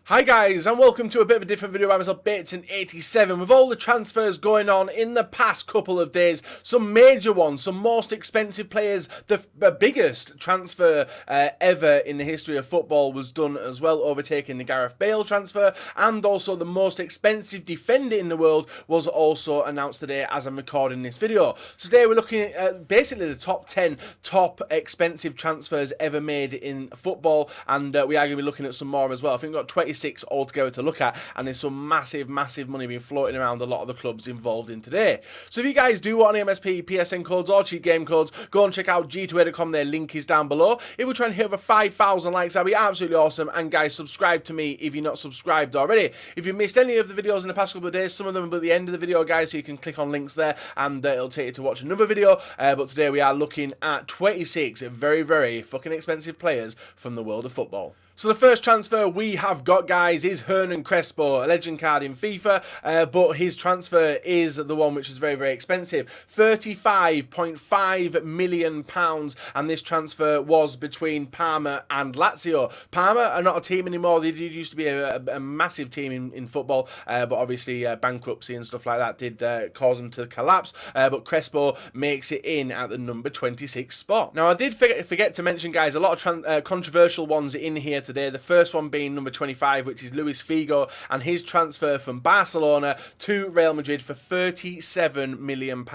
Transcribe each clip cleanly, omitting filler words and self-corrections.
Hi guys, and welcome to a bit of a different video by myself, Bates87. With all the transfers going on in the past couple of days, some major ones, some most expensive players, the biggest transfer ever in the history of football was done as well, overtaking the Gareth Bale transfer, and also the most expensive defender in the world was also announced today as I'm recording this video. So today we're looking at basically the top 10 top expensive transfers ever made in football, and we are going to be looking at some more as well. I think we've got 26 altogether to look at, and there's some massive money being floating around a lot of the clubs involved in today. So if you guys do want any MSP, PSN codes or cheap game codes, go and check out g2a.com. Their link is down below. If we're trying to hit over 5,000 likes, that'd be absolutely awesome. And guys, subscribe to me if you're not subscribed already. If you missed any of the videos in the past couple of days, some of them will be at the end of the video, guys, so you can click on links there and it'll take you to watch another video. But today we are looking at 26 very fucking expensive players from the world of football. So the first transfer we have got, guys, is Hernan Crespo, a legend card in FIFA, but his transfer is the one which is very expensive. £35.5 million, and this transfer was between Parma and Lazio. Parma are not a team anymore. They did used to be a massive team in football, but obviously bankruptcy and stuff like that did cause them to collapse, but Crespo makes it in at the number 26 spot. Now, I did forget to mention, guys, a lot of controversial ones in here today. The first one being number 25, which is Luiz Figo, and his transfer from Barcelona to Real Madrid for £37 million.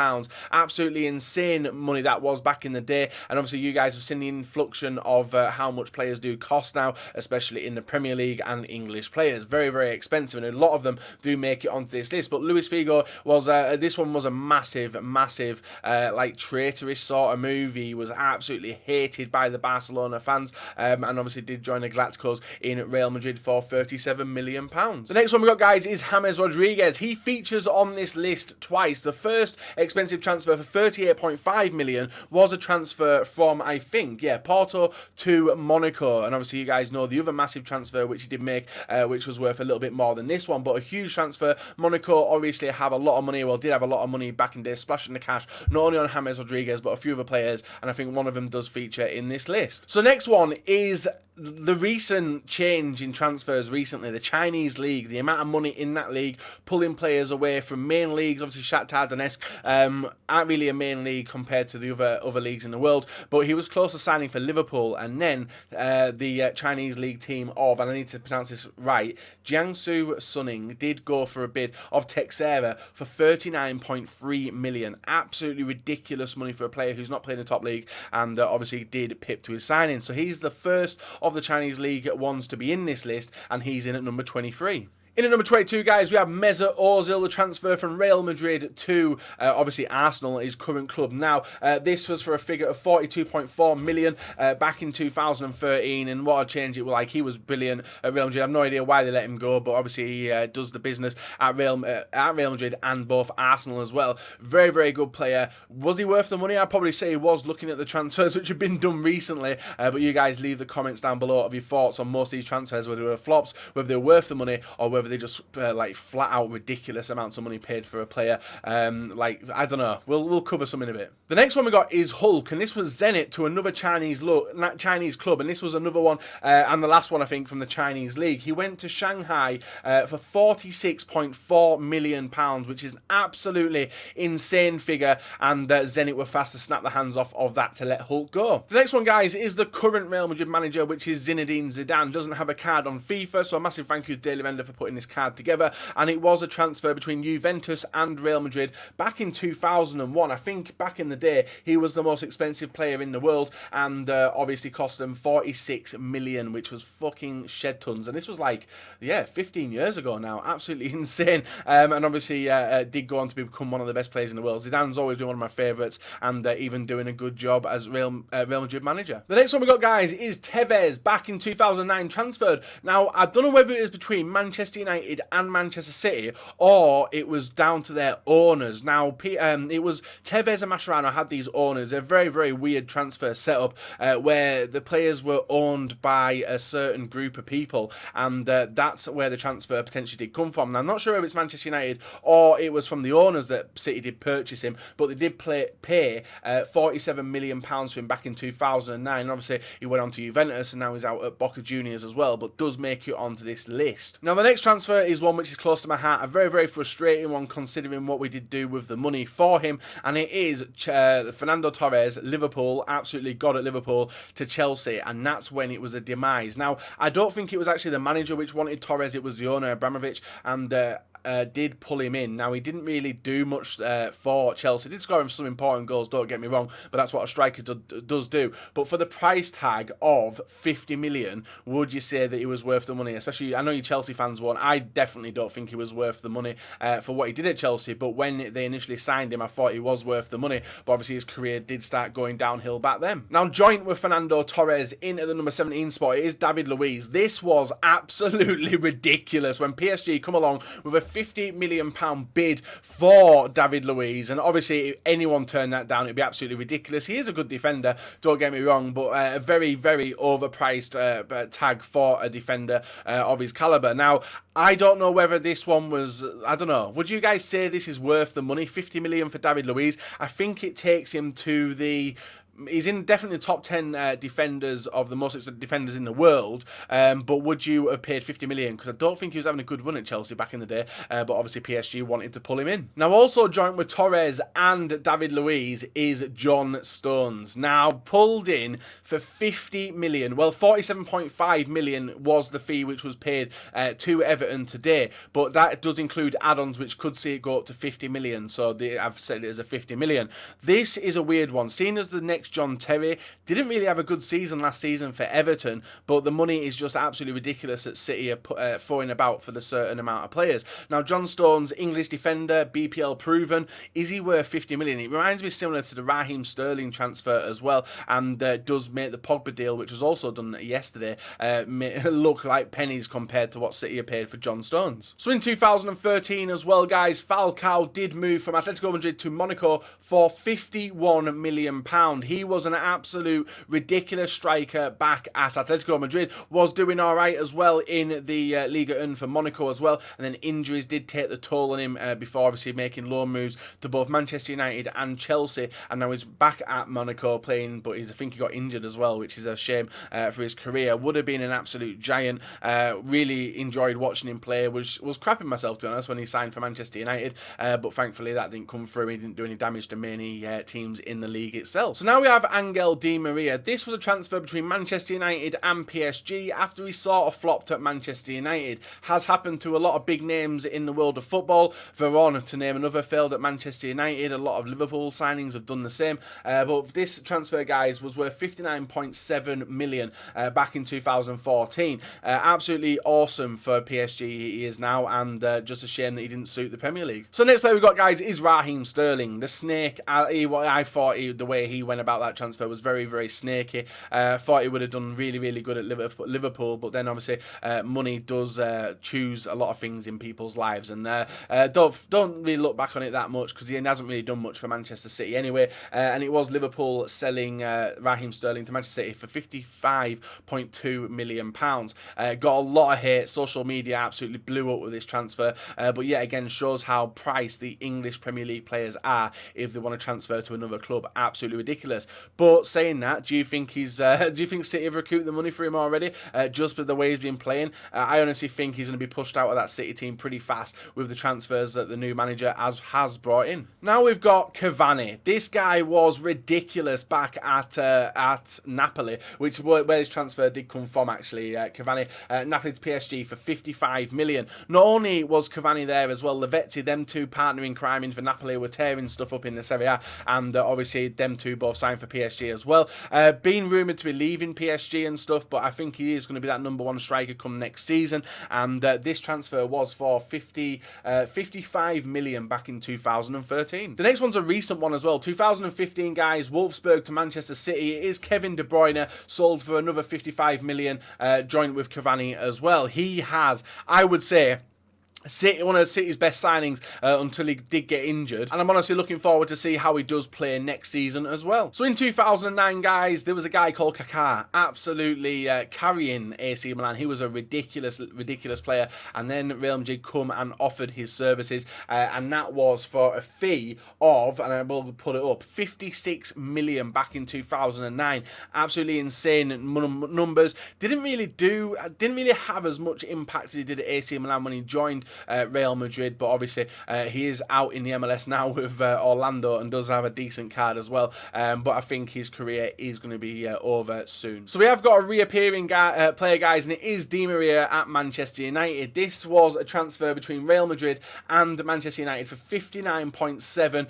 Absolutely insane money that was back in the day, and obviously you guys have seen the inflection of how much players do cost now, especially in the Premier League and English players. Very expensive, and a lot of them do make it onto this list. But Luiz Figo was this one was a massive like traitorish sort of move. He was absolutely hated by the Barcelona fans, and obviously did join the Galacticos in Real Madrid for £37 million. The next one we got, guys, is James Rodriguez. He features on this list twice. The first expensive transfer for £38.5 million was a transfer from, I think, Porto to Monaco. And obviously you guys know the other massive transfer which he did make, which was worth a little bit more than this one, but a huge transfer. Monaco obviously have a lot of money, well, did have a lot of money back in the day, splashing the cash, not only on James Rodriguez, but a few other players, and I think one of them does feature in this list. So next one is the recent change in transfers recently, the Chinese league, the amount of money in that league, pulling players away from main leagues. Obviously Shakhtar Donetsk aren't really a main league compared to the other leagues in the world, but he was close to signing for Liverpool, and then the Chinese league team of, and I need to pronounce this right, Jiangsu Suning did go for a bid of Texera for £39.3 million. Absolutely ridiculous money for a player who's not playing in the top league, and obviously did pip to his signing. So he's the first of the Chinese league ones to be in this list, and he's in at number 23. In at number 22, guys, we have Mesut Ozil, the transfer from Real Madrid to, obviously, Arsenal, his current club. Now, this was for a figure of £42.4 million back in 2013, and what a change it was like. He was brilliant at Real Madrid. I have no idea why they let him go, but obviously he does the business at Real Madrid and both Arsenal as well. Very good player. Was he worth the money? I'd probably say he was, looking at the transfers which have been done recently, but you guys leave the comments down below of your thoughts on most of these transfers, whether they were flops, whether they were worth the money, or whether they just like flat out ridiculous amounts of money paid for a player. Like, I don't know, we'll cover some in a bit. The next one we got is Hulk, and this was Zenit to another Chinese club, and this was another one, and the last one I think from the Chinese league. He went to Shanghai for £46.4 million, which is an absolutely insane figure, and Zenit were fast to snap the hands off of that to let Hulk go. The next one, guys, is the current Real Madrid manager, which is Zinedine Zidane. Doesn't have a card on FIFA, so a massive thank you to dailyrender for putting this card together, and it was a transfer between Juventus and Real Madrid back in 2001. I think back in the day he was the most expensive player in the world, and obviously cost them £46 million, which was fucking shed tons, and this was like 15 years ago now. Absolutely insane, and obviously did go on to become one of the best players in the world. Zidane's always been one of my favourites, and even doing a good job as Real Madrid manager. The next one we got, guys, is Tevez, back in 2009 transferred. Now, I don't know whether it is between Manchester United and Manchester City, or it was down to their owners. Now, it was Tevez and Mascherano had these owners. A very, very weird transfer setup where the players were owned by a certain group of people, and that's where the transfer potentially did come from. Now, I'm not sure if it's Manchester United or it was from the owners that City did purchase him, but they did pay £47 million for him back in 2009. Obviously, he went on to Juventus and now he's out at Boca Juniors as well, but does make it onto this list. Now, the next transfer is one which is close to my heart, a very, very frustrating one considering what we did do with the money for him, and it is Fernando Torres, Liverpool, absolutely god at Liverpool, to Chelsea, and that's when it was a demise. Now, I don't think it was actually the manager which wanted Torres, it was the owner, Abramovich, and did pull him in. Now, he didn't really do much for Chelsea. He did score him some important goals, don't get me wrong, but that's what a striker does do. But for the price tag of 50 million, would you say that he was worth the money? Especially, I know you Chelsea fans won't. I definitely don't think he was worth the money for what he did at Chelsea, but when they initially signed him, I thought he was worth the money, but obviously his career did start going downhill back then. Now, joint with Fernando Torres in at the number 17 spot, it is David Luiz. This was absolutely ridiculous when PSG come along with a £50 million bid for David Luiz, and obviously if anyone turned that down, it'd be absolutely ridiculous. He is a good defender, don't get me wrong, but a very, very overpriced tag for a defender of his caliber. Now, I don't know whether this one was, I don't know, would you guys say this is worth the money? 50 million for David Luiz? I think it takes him to the... He's in definitely the top 10 defenders of the most expensive defenders in the world, but would you have paid 50 million? Because I don't think he was having a good run at Chelsea back in the day, but obviously PSG wanted to pull him in. Now, also joint with Torres and David Luiz is John Stones. Now, pulled in for 50 million. Well, 47.5 million was the fee which was paid to Everton today, but that does include add-ons which could see it go up to 50 million, so I've set it as a 50 million. This is a weird one, seeing as the next John Terry didn't really have a good season last season for Everton, but the money is just absolutely ridiculous that City are throwing about for the certain amount of players. Now, John Stones, English defender, BPL proven, is he worth 50 million? It reminds me similar to the Raheem Sterling transfer as well, and does make the Pogba deal, which was also done yesterday, look like pennies compared to what City have paid for John Stones. So in 2013 as well, guys, Falcao did move from Atletico Madrid to Monaco for £51 million. He was an absolute ridiculous striker back at Atletico Madrid, was doing all right as well in the Liga 1 for Monaco as well, and then injuries did take the toll on him before obviously making loan moves to both Manchester United and Chelsea, and now he's back at Monaco playing, but I think he got injured as well, which is a shame for his career. Would have been an absolute giant. Really enjoyed watching him play. Was crapping myself, to be honest, when he signed for Manchester United, but thankfully that didn't come through. He didn't do any damage to many teams in the league itself. So now we have Angel Di Maria. This was a transfer between Manchester United and PSG after he sort of flopped at Manchester United. Has happened to a lot of big names in the world of football. Varane, to name another, failed at Manchester United. A lot of Liverpool signings have done the same. But this transfer, guys, was worth 59.7 million back in 2014. Absolutely awesome for PSG he is now, and just a shame that he didn't suit the Premier League. So next player we've got, guys, is Raheem Sterling. The snake, I thought the way he went about that transfer was very, very snaky. Thought he would have done really, really good at Liverpool, but then obviously money does choose a lot of things in people's lives, and don't really look back on it that much because he hasn't really done much for Manchester City anyway, and it was Liverpool selling Raheem Sterling to Manchester City for £55.2 million. Got a lot of hate. Social media absolutely blew up with this transfer, but yet again shows how priced the English Premier League players are if they want to transfer to another club. Absolutely ridiculous. But saying that, do you think City have recouped the money for him already? Just with the way he's been playing, I honestly think he's going to be pushed out of that City team pretty fast with the transfers that the new manager has brought in. Now we've got Cavani. This guy was ridiculous back at Napoli, which is where his transfer did come from actually. Cavani, Napoli to PSG for 55 million. Not only was Cavani there as well, Lavezzi, them two partner in crime in for Napoli, were tearing stuff up in the Serie A, and obviously them two both signed for PSG as well. Being rumoured to be leaving PSG and stuff, but I think he is going to be that number one striker come next season, and this transfer was for 55 million back in 2013. The next one's a recent one as well. 2015, guys, Wolfsburg to Manchester City. It is Kevin De Bruyne, sold for another 55 million, joint with Cavani as well. He has, I would say, one of City's best signings until he did get injured, and I'm honestly looking forward to see how he does play next season as well. So in 2009, guys, there was a guy called Kaká absolutely carrying AC Milan. He was a ridiculous player, and then Real Madrid come and offered his services, and that was for a fee of, and I will put it up, 56 million back in 2009. Absolutely insane numbers. Didn't really have as much impact as he did at AC Milan when he joined Real Madrid, but obviously he is out in the MLS now with Orlando and does have a decent card as well, but I think his career is going to be over soon. So we have got a reappearing player, guys, and it is Di María at Manchester United. This was a transfer between Real Madrid and Manchester United for 59.7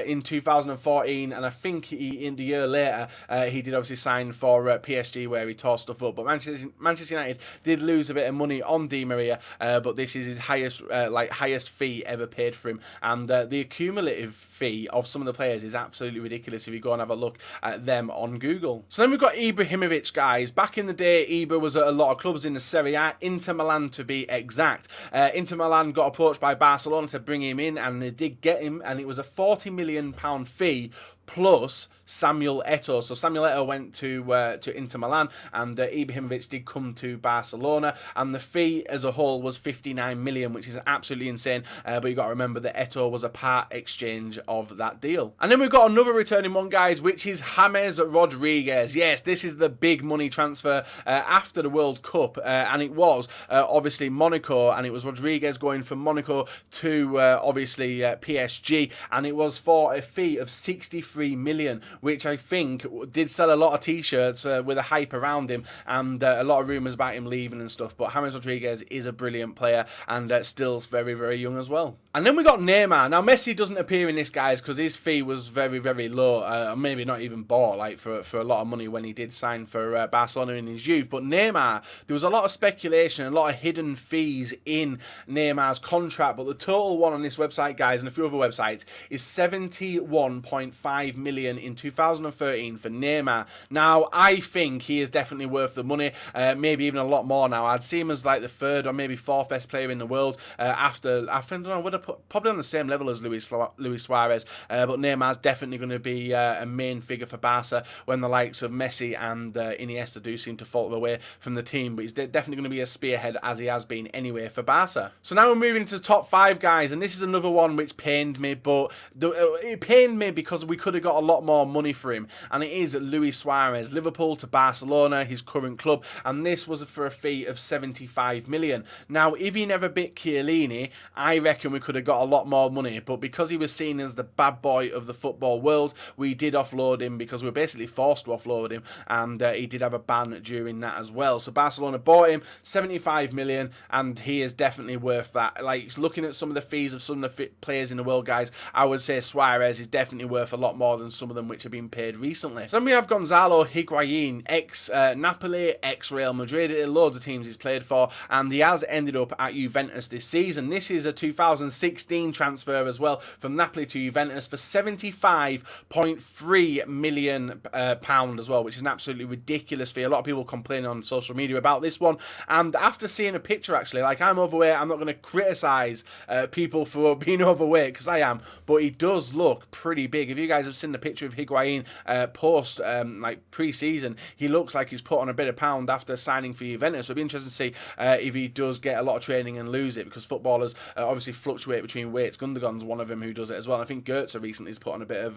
in 2014, and I think in the year later he did obviously sign for PSG, where he tore stuff up, but Manchester United did lose a bit of money on Di María, but this is his highest fee ever paid for him, and the accumulative fee of some of the players is absolutely ridiculous if you go and have a look at them on Google. So then we've got Ibrahimovic, guys. Back in the day, Ibra was at a lot of clubs in the Serie A, Inter Milan to be exact. Inter Milan got approached by Barcelona to bring him in, and they did get him, and it was a £40 million fee plus Samuel Eto'o. So Samuel Eto'o went to Inter Milan, and Ibrahimovic did come to Barcelona, and the fee as a whole was 59 million, which is absolutely insane, but you got to remember that Eto'o was a part exchange of that deal. And then we've got another returning one, guys, which is James Rodriguez. Yes, this is the big money transfer after the World Cup, and it was obviously Monaco, and it was Rodriguez going from Monaco to obviously PSG, and it was for a fee of 63 million, which I think did sell a lot of t-shirts with a hype around him, and a lot of rumours about him leaving and stuff. But James Rodriguez is a brilliant player, and still very, very young as well. And then we got Neymar. Now Messi doesn't appear in this, guys, because his fee was very, very low, maybe not even bought like for a lot of money when he did sign for Barcelona in his youth. But Neymar, there was a lot of speculation, a lot of hidden fees in Neymar's contract, but the total one on this website, guys, and a few other websites, is 71.5 million in 2013 for Neymar. Now I think he is definitely worth the money, maybe even a lot more now. I'd see him as like the third or maybe fourth best player in the world after, I don't know, would have put probably on the same level as Luis Suarez, but Neymar's definitely going to be a main figure for Barca when the likes of Messi and Iniesta do seem to fall away from the team, but he's definitely going to be a spearhead, as he has been anyway for Barca. So now we're moving to the top 5, guys, and this is another one which pained me, but it pained me because we could have got a lot more money for him, and it is Luis Suarez, Liverpool to Barcelona, his current club, and this was for a fee of 75 million. Now if he never bit Chiellini, I reckon we could have got a lot more money, but because he was seen as the bad boy of the football world, we did offload him because we were basically forced to offload him, and he did have a ban during that as well. So Barcelona bought him 75 million, and he is definitely worth that. Like, looking at some of the fees of some of the players in the world, guys, I would say Suarez is definitely worth a lot more than some of them which have been paid recently. So then we have Gonzalo Higuain, ex-Napoli, ex-Real Madrid, loads of teams he's played for, and he has ended up at Juventus this season. This is a 2016 transfer as well, from Napoli to Juventus for £75.3 million as well, which is an absolutely ridiculous fee. A lot of people complaining on social media about this one, and after seeing a picture, actually, like, I'm overweight, I'm not going to criticise people for being overweight, because I am, but he does look pretty big. If you guys have seen the picture of Higuain post like pre-season, he looks like he's put on a bit of pound after signing for Juventus. So it'll be interesting to see if he does get a lot of training and lose it, because footballers obviously fluctuate between weights. Gundogan's one of them who does it as well. I think Goetze recently has put on a bit of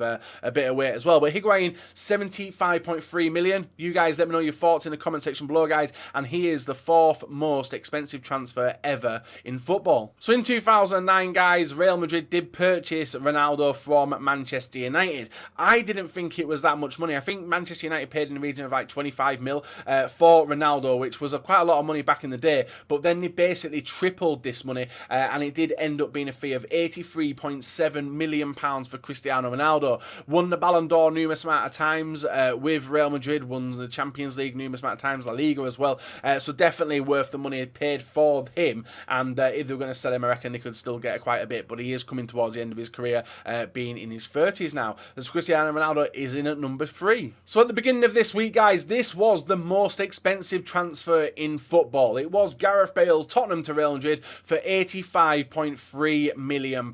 weight as well. But Higuain, 75.3 million. You guys let me know your thoughts in the comment section below, guys, and he is the 4th most expensive transfer ever in football. So in 2009, guys, Real Madrid did purchase Ronaldo from Manchester United. I didn't think it was that much money. I think Manchester United paid in the region of like 25 mil for Ronaldo, which was quite a lot of money back in the day, but then they basically tripled this money, and it did end up being a fee of £83.7 million for Cristiano Ronaldo. Won the Ballon d'Or numerous amount of times with Real Madrid, won the Champions League numerous amount of times, La Liga as well, so definitely worth the money paid for him, and if they were going to sell him, I reckon they could still get quite a bit, but he is coming towards the end of his career, being in his 30s now. as Cristiano Ronaldo is in at number 3. So at the beginning of this week, guys, this was the most expensive transfer in football. It was Gareth Bale, Tottenham to Real Madrid for £85.3 million.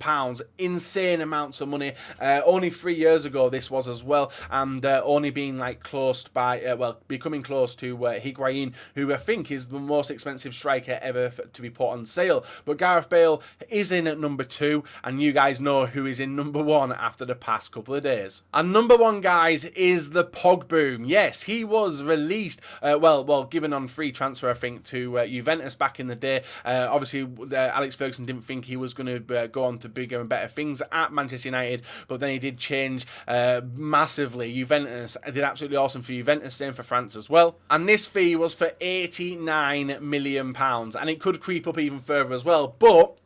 Insane amounts of money. Only 3 years ago this was as well, and only being like close by, becoming close to Higuain, who I think is the most expensive striker ever to be put on sale. But Gareth Bale is in at number 2, and you guys know who is in number 1 after the past couple of days. And number 1, guys, is the Pogboom. Yes, he was released, given on free transfer, I think, to Juventus back in the day. Obviously, Alex Ferguson didn't think he was going to go on to bigger and better things at Manchester United, but then he did change massively. Juventus did absolutely awesome for Juventus, same for France as well. And this fee was for £89 million, and it could creep up even further as well, but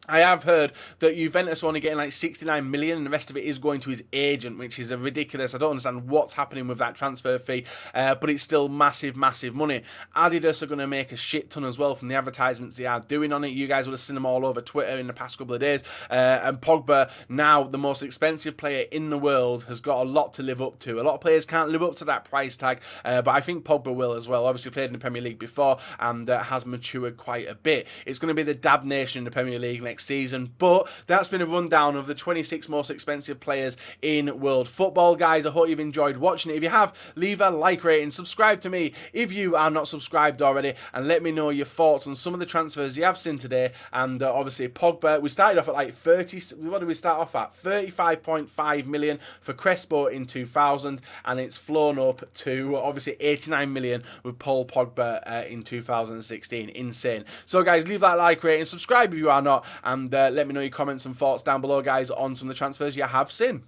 I have heard that Juventus are only getting like 69 million and the rest of it is going to his agent, which is ridiculous. I don't understand what's happening with that transfer fee, but it's still massive, massive money. Adidas are going to make a shit ton as well from the advertisements they are doing on it. You guys would have seen them all over Twitter in the past couple of days. And Pogba, now the most expensive player in the world, has got a lot to live up to. A lot of players can't live up to that price tag, but I think Pogba will as well. Obviously played in the Premier League before and has matured quite a bit. It's going to be the Dab Nation in the Premier League next season, but that's been a rundown of the 26 most expensive players in world football, guys. I hope you've enjoyed watching it. If you have, leave a like rating, subscribe to me if you are not subscribed already, and let me know your thoughts on some of the transfers you have seen today. And obviously Pogba, we started off at like 30, what did we start off at? 35.5 million for Crespo in 2000, and it's flown up to obviously 89 million with Paul Pogba in 2016. Insane. So guys, leave that like rating, subscribe if you are not, and let me know your comments and thoughts down below, guys, on some of the transfers you have seen.